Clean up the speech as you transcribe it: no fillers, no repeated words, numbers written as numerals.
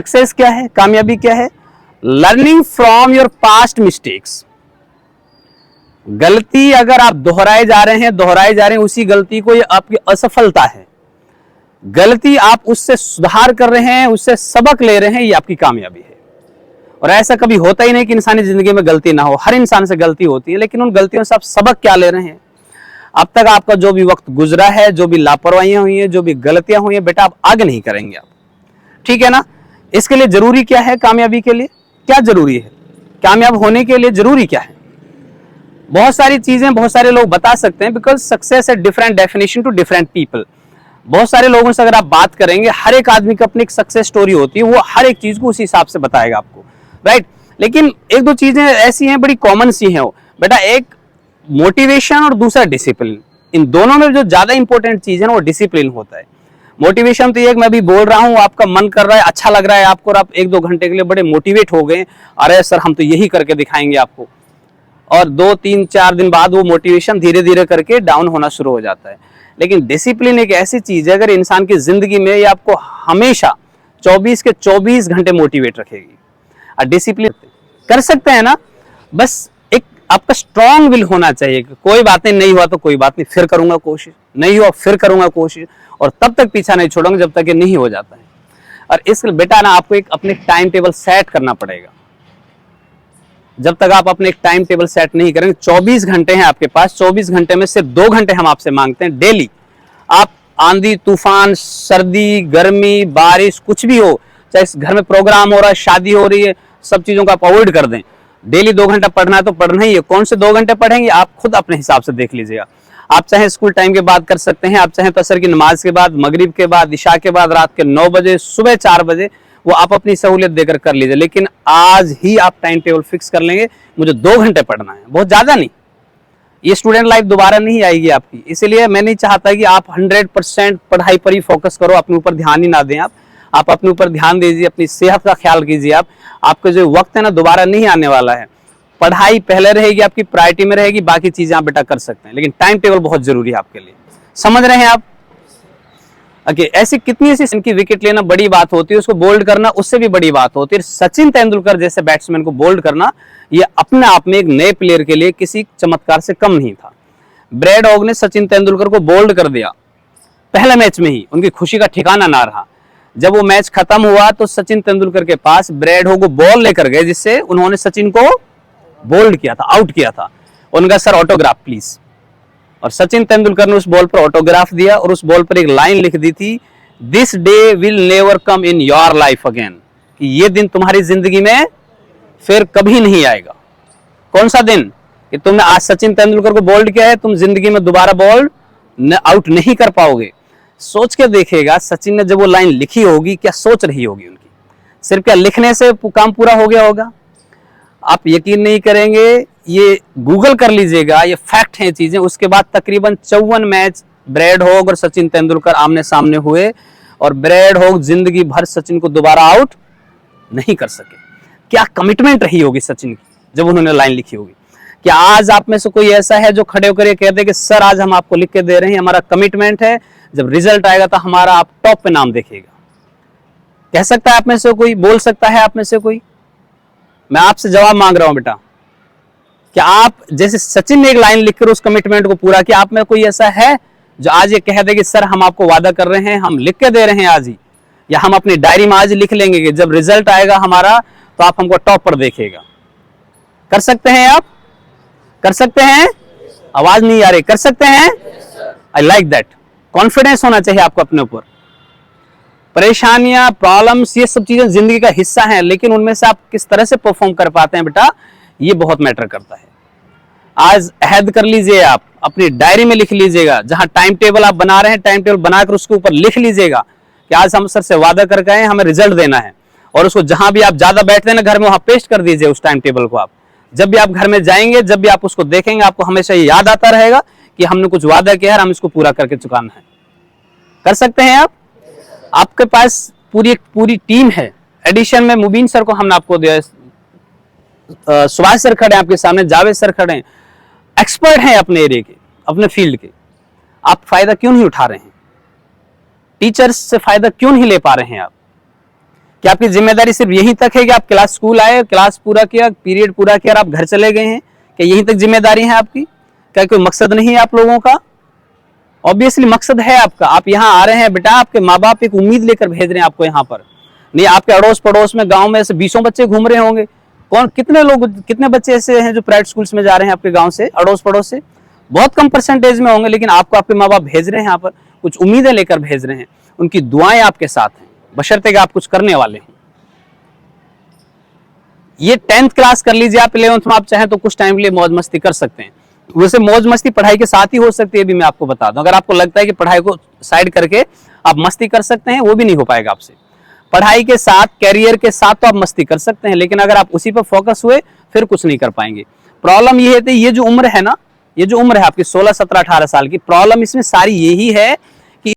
Success क्या है, कामयाबी क्या है? Learning from your past mistakes. गलती अगर आप दोहराए जा रहे हैं उसी गलती को, ये आपकी असफलता है। गलती आप उससे सुधार कर रहे हैं, उससे सबक ले रहे हैं, ये आपकी कामयाबी है। और ऐसा कभी होता ही नहीं कि इंसानी जिंदगी में गलती ना हो, हर इंसान से गलती होती है, लेकिन उन गलतियों से आप सबक क्या ले रहे हैं? अब तक आपका जो भी वक्त गुजरा है, जो भी लापरवाहियां हुई हैं, जो भी गलतियां हुई हैं, बेटा आप आगे नहीं करेंगे आप, ठीक है ना? इसके लिए जरूरी क्या है? कामयाबी के लिए क्या जरूरी है? कामयाब होने के लिए जरूरी क्या है? बहुत सारी चीजें बहुत सारे लोग बता सकते हैं, बिकॉज सक्सेस है different definition to different people. बहुत सारे लोगों से अगर आप बात करेंगे, हर एक आदमी की अपनी एक सक्सेस स्टोरी होती है, वो हर एक चीज को उसी हिसाब से बताएगा आपको, राइट? लेकिन एक दो चीजें ऐसी हैं, बड़ी कॉमन सी हैं वो बेटा, एक मोटिवेशन और दूसरा डिसिप्लिन। इन दोनों में जो ज्यादा इंपॉर्टेंट चीज है ना, वो डिसिप्लिन होता है। मोटिवेशन तो ये मैं भी बोल रहा हूँ, आपका मन कर रहा है, अच्छा लग रहा है आपको, और आप एक दो घंटे के लिए बड़े मोटिवेट हो गए, अरे सर हम तो यही करके दिखाएंगे आपको, और 2-3-4 दिन बाद वो मोटिवेशन धीरे धीरे करके डाउन होना शुरू हो जाता है। लेकिन डिसिप्लिन एक ऐसी चीज है, अगर इंसान की जिंदगी में ये आपको हमेशा 24 के 24 घंटे मोटिवेट रखेगी। और डिसिप्लिन कर सकते हैं ना, बस एक आपका स्ट्रांग विल होना चाहिए कि कोई बात नहीं हुआ तो कोई बात नहीं, फिर करूंगा कोशिश, नहीं हुआ फिर करूंगा कोशिश, और तब तक पीछा नहीं छोड़ूंगा जब तक ये नहीं हो जाता है। और इसलिए बेटा ना, आपको एक अपने टाइम टेबल सेट करना पड़ेगा। जब तक आप अपने एक टाइम टेबल सेट नहीं करेंगे, 24 घंटे हैं आपके पास, 24 घंटे में सिर्फ 2 घंटे हम आपसे मांगते हैं डेली। आप आंधी तूफान, सर्दी, गर्मी, बारिश, कुछ भी हो, चाहे इस घर में प्रोग्राम हो रहा है, शादी हो रही है, सब चीजों को आप अवॉइड कर दें। डेली 2 घंटा पढ़ना है तो पढ़ना ही है। कौन से 2 घंटे पढ़ेंगे आप खुद अपने हिसाब से देख लीजिएगा। आप चाहे स्कूल टाइम के बाद कर सकते हैं, आप चाहे तो असर की नमाज के बाद, मगरिब के बाद, इशा के बाद, रात के 9 बजे, सुबह 4 बजे, वो आप अपनी सहूलियत देकर कर लीजिए। लेकिन आज ही आप टाइम टेबल फिक्स कर लेंगे, मुझे 2 घंटे पढ़ना है, बहुत ज्यादा नहीं। ये स्टूडेंट लाइफ दोबारा नहीं आएगी आपकी, इसलिए मैं नहीं चाहता कि आप 100% पढ़ाई पर ही फोकस करो, अपने ऊपर ध्यान ही ना दें। आप अपने ऊपर ध्यान दीजिए, अपनी सेहत का ख्याल कीजिए। आपका जो वक्त है ना, दोबारा नहीं आने वाला है। पढ़ाई पहले रहेगी, आपकी प्रायोरिटी में रहेगी, बाकी चीजें आप बेटा कर सकते हैं, लेकिन टाइम टेबल बहुत जरूरी है आपके लिए। समझ रहे हैं आप? ओके, ऐसी कितनी ऐसी इनकी विकेट लेना बड़ी बात होती है, उसको बोल्ड करना उससे भी बड़ी बात होती है। सचिन तेंदुलकर जैसे बैट्समैन को बोल्ड करना, ये अपने आप में एक नए प्लेयर के लिए किसी चमत्कार से कम नहीं था। ब्रैड हॉग ने सचिन तेंदुलकर को बोल्ड कर दिया पहले मैच में ही, उनकी खुशी का ठिकाना ना रहा। जब वो मैच खत्म हुआ तो सचिन तेंदुलकर के पास ब्रैड हॉग को बॉल लेकर गए, जिससे उन्होंने सचिन को बोल्ड किया था, आउट किया था। उनका सर ऑटोग्राफ प्लीज, और सचिन तेंदुलकर ने उस बॉल पर ऑटोग्राफ दिया, और उस बॉल पर एक लाइन लिख दी थी, this day will never come in your life again, कि ये दिन तुम्हारी जिंदगी में फिर कभी नहीं आएगा। कौन सा दिन? कि तुमने आज सचिन तेंदुलकर को बोल्ड किया है, तुम जिंदगी में दोबारा बॉल आउट नहीं कर पाओगे। सोच के देखिएगा, सचिन ने जब वो लाइन लिखी होगी, क्या सोच रही होगी उनकी? सिर्फ क्या लिखने से काम पूरा हो गया होगा? आप यकीन नहीं करेंगे, ये गूगल कर लीजिएगा, ये फैक्ट है चीजें। उसके बाद तकरीबन 54 मैच ब्रैड हॉग और सचिन तेंदुलकर आमने सामने हुए, और ब्रैड हॉग जिंदगी भर सचिन को दोबारा आउट नहीं कर सके। क्या कमिटमेंट रही होगी सचिन की जब उन्होंने लाइन लिखी होगी। क्या आज आप में से कोई ऐसा है जो खड़े होकर ये कहते कि सर आज हम आपको लिख के दे रहे हैं, हमारा कमिटमेंट है, जब रिजल्ट आएगा तो हमारा आप टॉप पे नाम देखेगा? कह सकता है आप में से कोई? बोल सकता है आप में से कोई? मैं आपसे जवाब मांग रहा हूं बेटा, क्या आप जैसे सचिन ने एक लाइन लिखकर उस कमिटमेंट को पूरा किया, आप में कोई ऐसा है जो आज ये कह दे कि सर हम आपको वादा कर रहे हैं, हम लिख के दे रहे हैं आज ही, या हम अपनी डायरी में आज लिख लेंगे कि जब रिजल्ट आएगा हमारा तो आप हमको टॉप पर देखेगा? कर सकते हैं आप? कर सकते हैं? आवाज नहीं आ रही। कर सकते हैं? I like that. कॉन्फिडेंस होना चाहिए आपको अपने ऊपर। परेशानियां, प्रॉब्लम्स, ये सब चीजें जिंदगी का हिस्सा हैं, लेकिन उनमें से आप किस तरह से परफॉर्म कर पाते हैं बेटा, ये बहुत मैटर करता है। आज अहद कर लीजिए, आप अपनी डायरी में लिख लीजिएगा, जहां टाइम टेबल आप बना रहे हैं, टाइम टेबल बनाकर उसके ऊपर लिख लीजिएगा कि आज हम सर से वादा करके आए, हमें रिजल्ट देना है। और उसको जहां भी आप ज्यादा बैठते हैं ना घर में, वहां पेस्ट कर दीजिए उस टाइम टेबल को। आप जब भी आप घर में जाएंगे, जब भी आप उसको देखेंगे, आपको हमेशा ये याद आता रहेगा कि हमने कुछ वादा किया है, हम इसको पूरा करके चुकाना है। कर सकते हैं आप? आपके पास पूरी टीम है। एडिशन में मुबीन सर को हमने आपको दिया, सुभाष सर खड़े हैं आपके सामने, जावेद सर खड़े हैं, एक्सपर्ट हैं अपने एरिया के, अपने फील्ड के। आप फायदा क्यों नहीं उठा रहे हैं? टीचर्स से फायदा क्यों नहीं ले पा रहे हैं आप? कि आपकी जिम्मेदारी सिर्फ यहीं तक है कि आप क्लास स्कूल आए, क्लास पूरा किया, पीरियड पूरा किया और आप घर चले गए हैं? क्या यहीं तक जिम्मेदारी है आपकी? क्या कोई मकसद नहीं है आप लोगों का? ऑब्वियसली मकसद है आपका। आप यहाँ आ रहे हैं बेटा, आपके माँ बाप एक उम्मीद लेकर भेज रहे हैं आपको यहाँ पर। नहीं, आपके अड़ोस पड़ोस में गांव में ऐसे 20 बच्चे घूम रहे होंगे। कौन, कितने बच्चे ऐसे हैं जो प्राइवेट स्कूल्स में जा रहे हैं आपके गांव से, अड़ोस पड़ोस से? बहुत कम परसेंटेज में होंगे, लेकिन आपको आपके माँ बाप भेज रहे हैं यहाँ पर, कुछ उम्मीदें लेकर भेज रहे हैं। उनकी दुआएं आपके साथ हैं, बशर्ते कि आप कुछ करने वाले हैं। ये 10th क्लास कर लीजिए आप, 11th में आप चाहें तो कुछ टाइम के लिए मौज मस्ती कर सकते हैं। वैसे मौज मस्ती पढ़ाई के साथ ही हो सकती है, भी मैं आपको बता दूं। अगर आपको लगता है कि पढ़ाई को साइड करके आप मस्ती कर सकते हैं, वो भी नहीं हो पाएगा आपसे। पढ़ाई के साथ, कैरियर के साथ तो आप मस्ती कर सकते हैं, लेकिन अगर आप उसी पर फोकस हुए फिर कुछ नहीं कर पाएंगे। प्रॉब्लम ये है, ये जो उम्र है ना, ये जो उम्र है आपकी 16, 17, 18 साल की, प्रॉब्लम इसमें सारी यही है